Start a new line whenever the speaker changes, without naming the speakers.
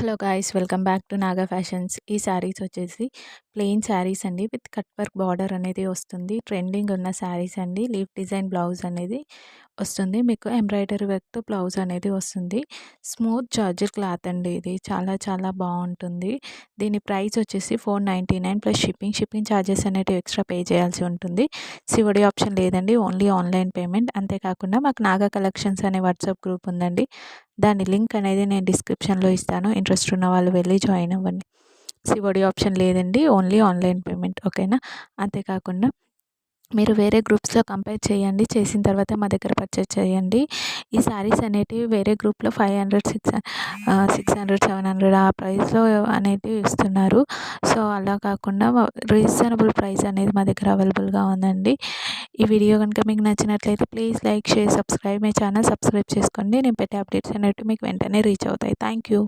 Hello guys, welcome back to Naga fashions. ఈ శారీస్ వచ్చేసి plain saris అండి, విత్ కట్ వర్క్ బార్డర్ అనేది వస్తుంది. ట్రెండింగ్ ఉన్న శారీస్ అండి. లీఫ్ డిజైన్ బ్లౌజ్ అనేది వస్తుంది. మీకు ఎంబ్రాయిడరీ వర్క్తో బ్లౌజ్ అనేది వస్తుంది. స్మూత్ జార్జెట్ క్లాత్ అండి. ఇది చాలా చాలా బాగుంటుంది. దీని ప్రైస్ వచ్చేసి 499 ప్లస్ షిప్పింగ్ ఛార్జెస్ అనేవి ఎక్స్ట్రా పే చేయాల్సి ఉంటుంది. సిఓడి ఆప్షన్ లేదండి, ఓన్లీ ఆన్లైన్ పేమెంట్. అంతేకాకుండా మాకు నాగా కలెక్షన్స్ అనే వాట్సాప్ గ్రూప్ ఉందండి. దాని లింక్ అనేది నేను డిస్క్రిప్షన్లో ఇస్తాను. ఇంట్రెస్ట్ ఉన్న వాళ్ళు వెళ్ళి జాయిన్ అవ్వండి. సిఓడి ఆప్షన్ లేదండి, ఓన్లీ ఆన్లైన్ పేమెంట్. ఓకేనా? అంతేకాకుండా మీరు వేరే గ్రూప్స్లో కంపేర్ చేయండి. చేసిన తర్వాత మా దగ్గర పర్చేస్ చేయండి. ఈ శారీస్ అనేటివి వేరే గ్రూప్లో 500, 600, 700 ఆ ప్రైస్లో అనేది ఇస్తున్నారు. సో అలా కాకుండా రీజనబుల్ ప్రైస్ అనేది మా దగ్గర అవైలబుల్గా ఉందండి. ఈ వీడియో కనుక మీకు నచ్చినట్లయితే please like, share, subscribe my channel. Subscribe చేసుకోండి. నేను పెట్టే అప్డేట్స్ అనేవి మీకు వెంటనే రీచ్ అవుతాయి. Thank you.